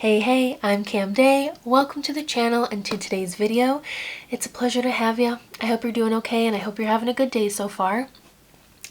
Hey, I'm Cam Day. Welcome to the channel and to today's video. It's a pleasure to have you. I hope you're doing okay and I hope you're having a good day so far.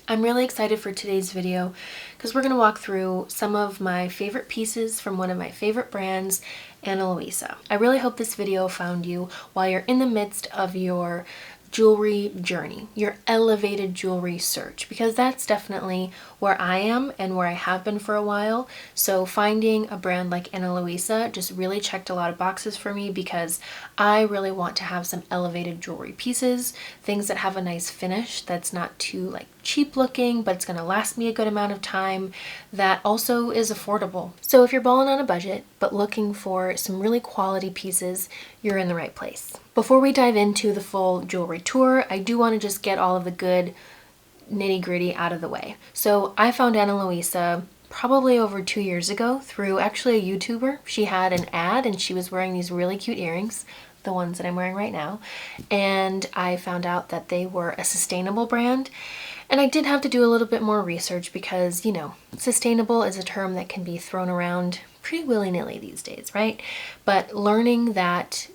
I'm really excited for today's video because we're going to walk through some of my favorite pieces from one of my favorite brands, Ana Luisa. I really hope this video found you while you're in the midst of your jewelry journey, your elevated jewelry search, because that's definitely where I am and where I have been for a while. So finding a brand like Ana Luisa just really checked a lot of boxes for me because I really want to have some elevated jewelry pieces, things that have a nice finish that's not too cheap looking, but it's going to last me a good amount of time, that also is affordable. So if you're balling on a budget but looking for some really quality pieces, you're in the right place. Before we dive into the full jewelry tour, I do want to just get all of the good nitty-gritty out of the way. So I found Ana Luisa probably over 2 years ago through actually a YouTuber. She had an ad and she was wearing these really cute earrings, the ones that I'm wearing right now, and I found out that they were a sustainable brand. And I did have to do a little bit more research because, you know, sustainable is a term that can be thrown around pretty willy-nilly these days, right? But learning that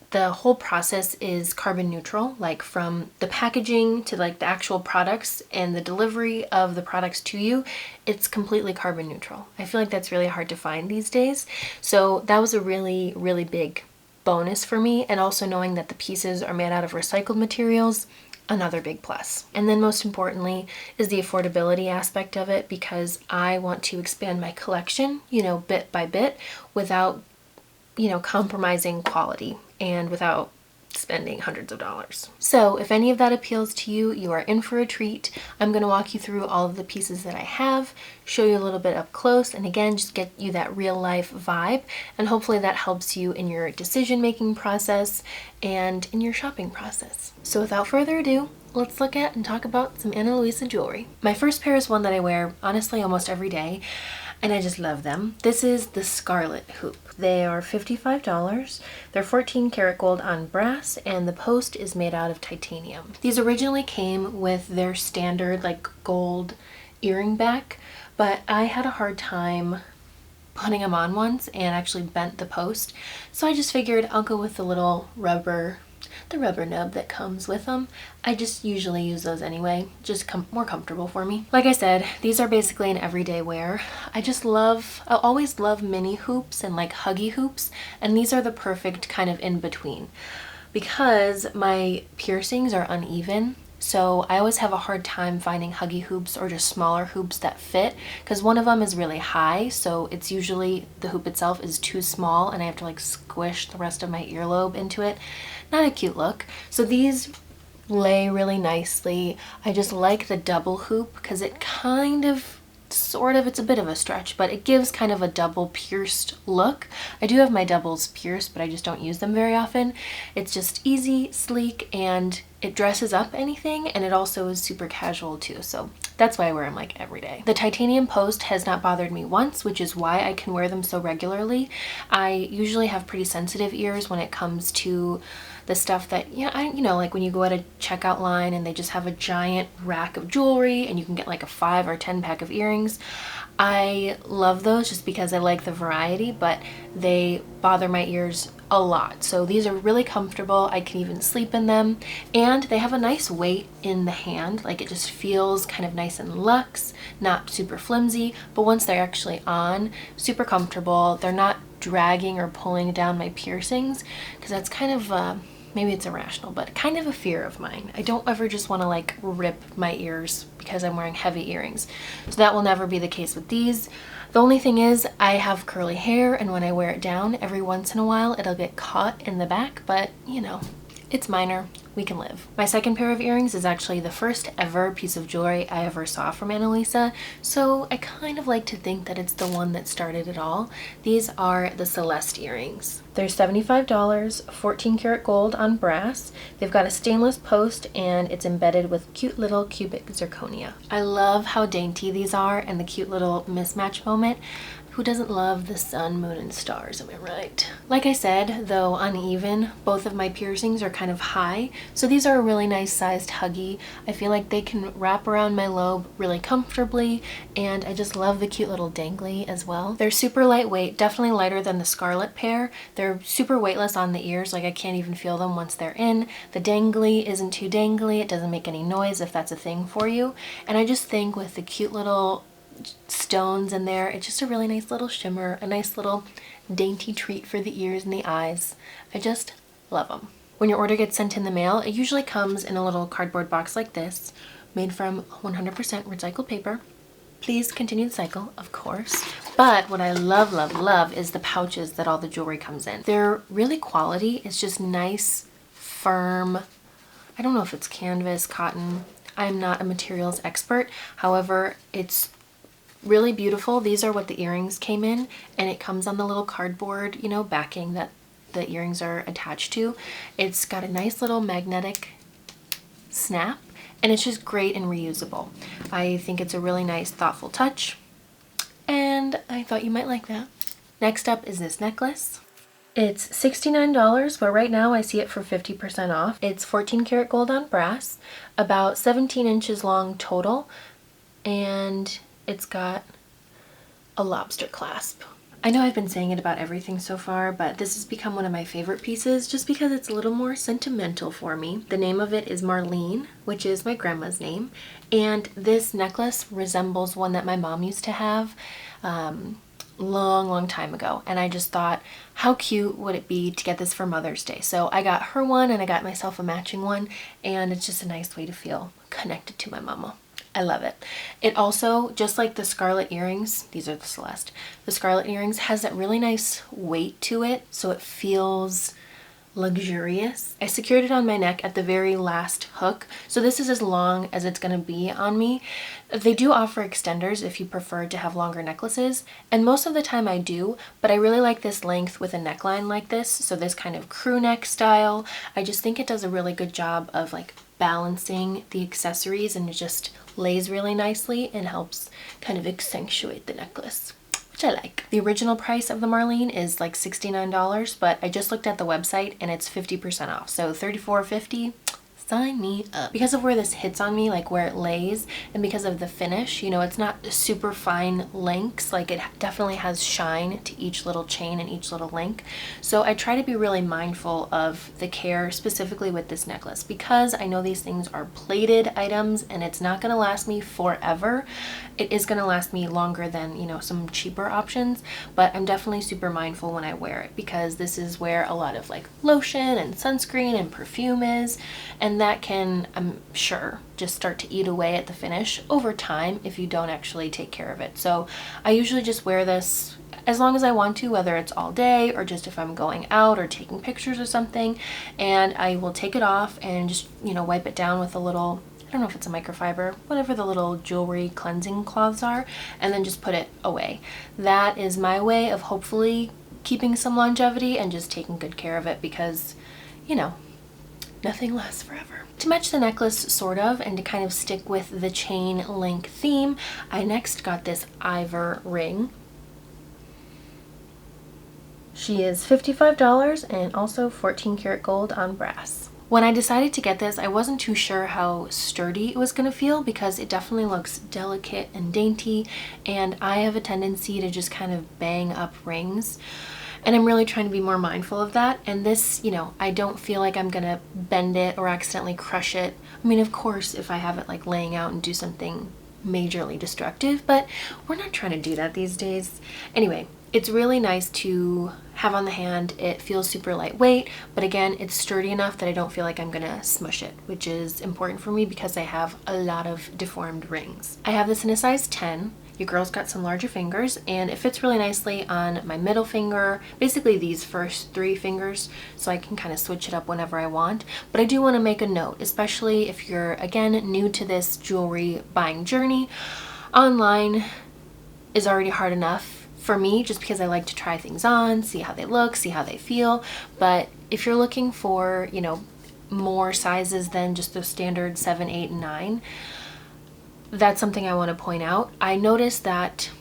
the whole process is carbon neutral, like from the packaging to the actual products and the delivery of the products to you, it's completely carbon neutral. I feel like that's really hard to find these days. So that was a really, really big bonus for me. And also knowing that the pieces are made out of recycled materials, another big plus. And then most importantly is the affordability aspect of it, because I want to expand my collection, bit by bit, without, compromising quality and without spending hundreds of dollars. So if any of that appeals to you, you are in for a treat. I'm going to walk you through all of the pieces that I have, show you a little bit up close, and again, just get you that real life vibe, and hopefully that helps you in your decision-making process and in your shopping process. So without further ado, let's look at and talk about some Ana Luisa jewelry. My first pair is one that I wear honestly almost every day, and I just love them. This is the Scarlet Hoop. They are $55. They're 14 karat gold on brass, and the post is made out of titanium. These originally came with their standard gold earring back, but I had a hard time putting them on once and actually bent the post. So I just figured I'll go with the little rubber nub that comes with them. I just usually use those anyway, just more comfortable for me. Like I said, these are basically an everyday wear. I always love mini hoops and huggy hoops, and these are the perfect kind of in between because my piercings are uneven. So I always have a hard time finding huggy hoops or just smaller hoops that fit, because one of them is really high, so it's usually the hoop itself is too small and I have to squish the rest of my earlobe into it. Not a cute look. So these lay really nicely. I just like the double hoop because it it's a bit of a stretch, but it gives kind of a double pierced look. I do have my doubles pierced, but I just don't use them very often. It's just easy, sleek, and it dresses up anything, and it also is super casual too, so that's why I wear them every day. The titanium post has not bothered me once, which is why I can wear them so regularly. I usually have pretty sensitive ears when it comes to the stuff that, when you go at a checkout line and they just have a giant rack of jewelry and you can get a 5 or 10 pack of earrings. I love those just because I like the variety, but they bother my ears a lot. So these are really comfortable. I can even sleep in them, and they have a nice weight in the hand. It just feels kind of nice and luxe, not super flimsy, but once they're actually on, super comfortable. They're not dragging or pulling down my piercings, because that's kind of maybe it's irrational, but kind of a fear of mine. I don't ever just want to rip my ears because I'm wearing heavy earrings. So that will never be the case with these. The only thing is I have curly hair, and when I wear it down, every once in a while it'll get caught in the back, but it's minor. We can live. My second pair of earrings is actually the first ever piece of jewelry I ever saw from Ana Luisa, so I kind of like to think that it's the one that started it all. These are the Celeste earrings. They're $75, 14 karat gold on brass. They've got a stainless post, and it's embedded with cute little cubic zirconia. I love how dainty these are and the cute little mismatch moment. Who doesn't love the sun, moon, and stars, am I right? Like I said, though uneven, both of my piercings are kind of high, so these are a really nice sized huggy. I feel like they can wrap around my lobe really comfortably, and I just love the cute little dangly as well. They're super lightweight, definitely lighter than the Scarlet pair. They're super weightless on the ears, like I can't even feel them once they're in. The dangly isn't too dangly, it doesn't make any noise if that's a thing for you. And I just think with the cute little stones in there, it's just a really nice little shimmer, a nice little dainty treat for the ears and the eyes. I just love them. When your order gets sent in the mail, it usually comes in a little cardboard box like this, made from 100% recycled paper. Please continue the cycle, of course. But what I love, love, love is the pouches that all the jewelry comes in. They're really quality. It's just nice, firm. I don't know if it's canvas, cotton. I'm not a materials expert. However, it's really beautiful. These are what the earrings came in, and it comes on the little cardboard, you know, backing that the earrings are attached to. It's got a nice little magnetic snap, and it's just great and reusable. I think it's a really nice, thoughtful touch, and I thought you might like that. Next up is this necklace. It's $69, but right now I see it for 50% off. It's 14 karat gold on brass, about 17 inches long total, and it's got a lobster clasp. I know I've been saying it about everything so far, but this has become one of my favorite pieces just because it's a little more sentimental for me. The name of it is Marlene, which is my grandma's name, and this necklace resembles one that my mom used to have long time ago, and I just thought, how cute would it be to get this for Mother's Day? So I got her one and I got myself a matching one, and it's just a nice way to feel connected to my mama. I love it. It also, just like the Scarlet earrings, these are the Celeste, the Scarlet earrings has that really nice weight to it, so it feels luxurious. I secured it on my neck at the very last hook, so this is as long as it's going to be on me. They do offer extenders if you prefer to have longer necklaces, and most of the time I do, but I really like this length with a neckline like this, so this kind of crew neck style. I just think it does a really good job of like balancing the accessories, and it just lays really nicely and helps kind of accentuate the necklace, which I like. The original price of the Marlene is like $69, but I just looked at the website and it's 50% off, so $34.50. Sign me up. Because of where this hits on me, like where it lays, and because of the finish, you know, it's not super fine links, like it definitely has shine to each little chain and each little link. So I try to be really mindful of the care specifically with this necklace, because I know these things are plated items and it's not going to last me forever. It is going to last me longer than, you know, some cheaper options, but I'm definitely super mindful when I wear it, because this is where a lot of like lotion and sunscreen and perfume is, and that can, I'm sure, just start to eat away at the finish over time if you don't actually take care of it. So I usually just wear this as long as I want to, whether it's all day or just if I'm going out or taking pictures or something, and I will take it off and just, you know, wipe it down with a little, I don't know if it's a microfiber, whatever the little jewelry cleansing cloths are, and then just put it away. That is my way of hopefully keeping some longevity and just taking good care of it, because, you know, nothing lasts forever. To match the necklace, sort of, and to kind of stick with the chain link theme, I next got this Iver Ring. She is $55 and also 14 karat gold on brass. When I decided to get this, I wasn't too sure how sturdy it was going to feel, because it definitely looks delicate and dainty, and I have a tendency to just kind of bang up rings. And I'm really trying to be more mindful of that. And this, you know, I don't feel like I'm gonna bend it or accidentally crush it. I mean, of course, if I have it like laying out and do something majorly destructive, but we're not trying to do that these days. Anyway, it's really nice to have on the hand. It feels super lightweight, but again, it's sturdy enough that I don't feel like I'm gonna smush it, which is important for me because I have a lot of deformed rings. I have this in a size 10. Your girl's got some larger fingers, and it fits really nicely on my middle finger, basically these first 3 fingers, so I can kind of switch it up whenever I want. But I do want to make a note, especially if you're, again, new to this jewelry buying journey. Online is already hard enough for me, just because I like to try things on, see how they look, see how they feel. But if you're looking for, you know, more sizes than just the standard 7, 8, and 9, that's something I want to point out. I noticed that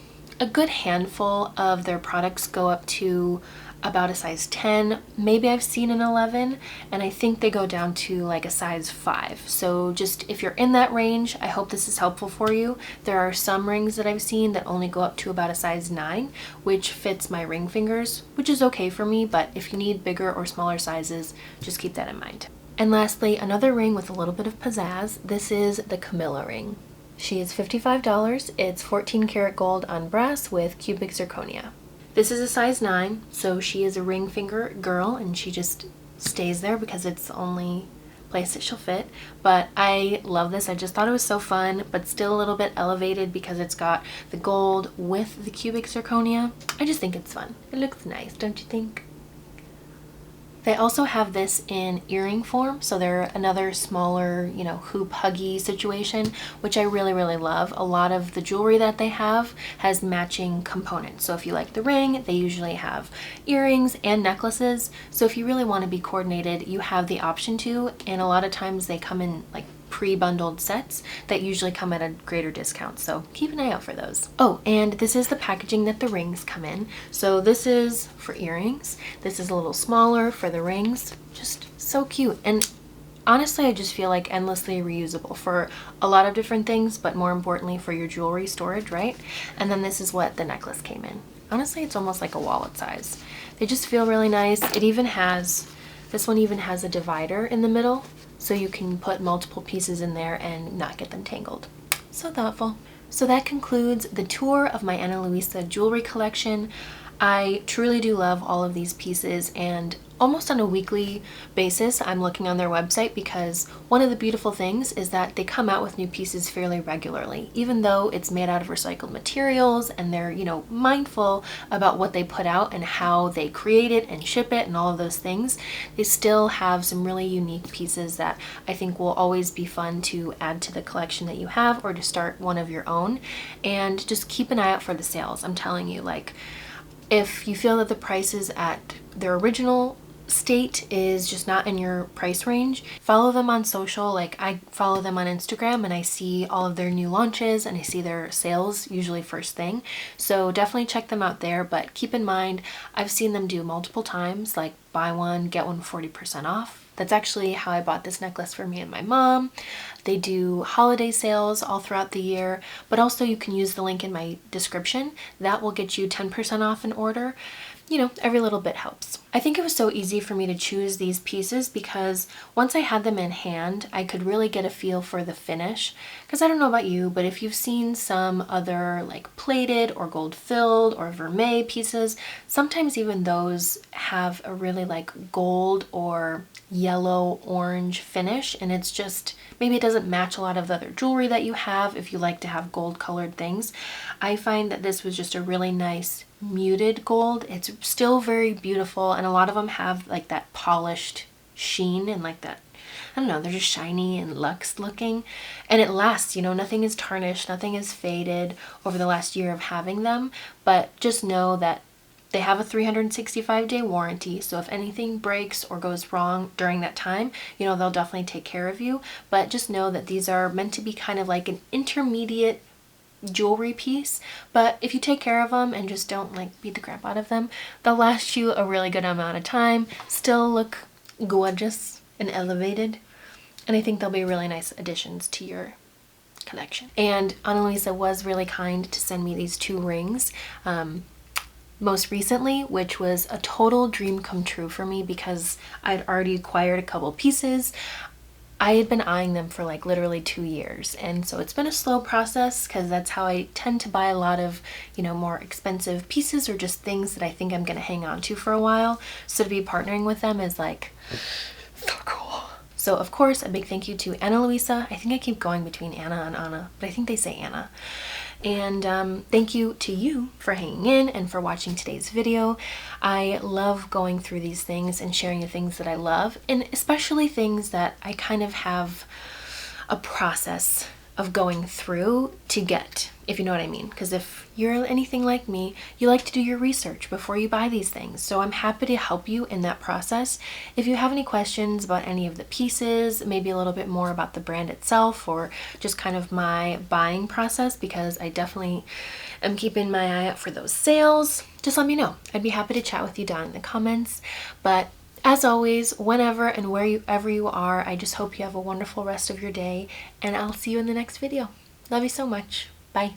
A good handful of their products go up to about a size 10. Maybe I've seen an 11, and I think they go down to like a size 5. So just if you're in that range, I hope this is helpful for you. There are some rings that I've seen that only go up to about a size 9, which fits my ring fingers, which is okay for me, but if you need bigger or smaller sizes, just keep that in mind. And lastly, another ring with a little bit of pizzazz. This is the Camila Ring. She is $55. It's 14 karat gold on brass with cubic zirconia. This is a size 9, so she is a ring finger girl, and she just stays there because it's the only place that she'll fit. But I love this. I just thought it was so fun, but still a little bit elevated because it's got the gold with the cubic zirconia. I just think it's fun. It looks nice, don't you think? They also have this in earring form, so they're another smaller, you know, hoop huggy situation, which I really, really love. A lot of the jewelry that they have has matching components. So if you like the ring, they usually have earrings and necklaces. So if you really want to be coordinated, you have the option to, and a lot of times they come in like pre-bundled sets that usually come at a greater discount, so keep an eye out for those. Oh, and this is the packaging that the rings come in. So this is for earrings, this is a little smaller for the rings. Just so cute, and honestly I just feel like endlessly reusable for a lot of different things, but more importantly for your jewelry storage, right? And then this is what the necklace came in. Honestly, it's almost like a wallet size. They just feel really nice. It even has, this one even has a divider in the middle, so you can put multiple pieces in there and not get them tangled. So thoughtful. So that concludes the tour of my Ana Luisa jewelry collection. I truly do love all of these pieces, and almost on a weekly basis I'm looking on their website because one of the beautiful things is that they come out with new pieces fairly regularly. Even though it's made out of recycled materials and they're, you know, mindful about what they put out and how they create it and ship it and all of those things, they still have some really unique pieces that I think will always be fun to add to the collection that you have, or to start one of your own. And just keep an eye out for the sales. I'm telling you, like, if you feel that the prices at their original state is just not in your price range, follow them on social. Like, I follow them on Instagram and I see all of their new launches and I see their sales usually first thing. So definitely check them out there, but keep in mind, I've seen them do multiple times, like buy one, get one 40% off. That's actually how I bought this necklace for me and my mom. They do holiday sales all throughout the year, but also you can use the link in my description. That will get you 10% off an order. You know, every little bit helps. I think it was so easy for me to choose these pieces because once I had them in hand, I could really get a feel for the finish. Because I don't know about you, but if you've seen some other like plated or gold filled or vermeil pieces, sometimes even those have a really like gold or yellow orange finish, and it's just, maybe it doesn't match a lot of the other jewelry that you have if you like to have gold colored things. I find that this was just a really nice muted gold. It's still very beautiful, and a lot of them have like that polished sheen and like that, I don't know, they're just shiny and luxe looking, and it lasts, you know, nothing is tarnished, nothing is faded over the last year of having them. But just know that they have a 365-day warranty, so if anything breaks or goes wrong during that time, you know, they'll definitely take care of you. But just know that these are meant to be kind of like an intermediate jewelry piece, but if you take care of them and just don't like beat the crap out of them, they'll last you a really good amount of time, still look gorgeous and elevated, and I think they'll be really nice additions to your collection. And Ana Luisa was really kind to send me these 2 rings most recently, which was a total dream come true for me because I'd already acquired a couple pieces. I had been eyeing them for like literally 2 years, and so it's been a slow process because that's how I tend to buy a lot of, you know, more expensive pieces or just things that I think I'm gonna hang on to for a while. So to be partnering with them is like so cool. So of course, a big thank you to Ana Luisa. I think I keep going between Anna and Anna, but I think they say Anna. And thank you to you for hanging in and for watching today's video. I love going through these things and sharing the things that I love, and especially things that I kind of have a process of going through to get, if you know what I mean. Because if you're anything like me, you like to do your research before you buy these things. So I'm happy to help you in that process. If you have any questions about any of the pieces, maybe a little bit more about the brand itself, or just kind of my buying process, because I definitely am keeping my eye out for those sales, just let me know. I'd be happy to chat with you down in the comments. But as always, whenever and wherever you are, I just hope you have a wonderful rest of your day, and I'll see you in the next video. Love you so much. Bye.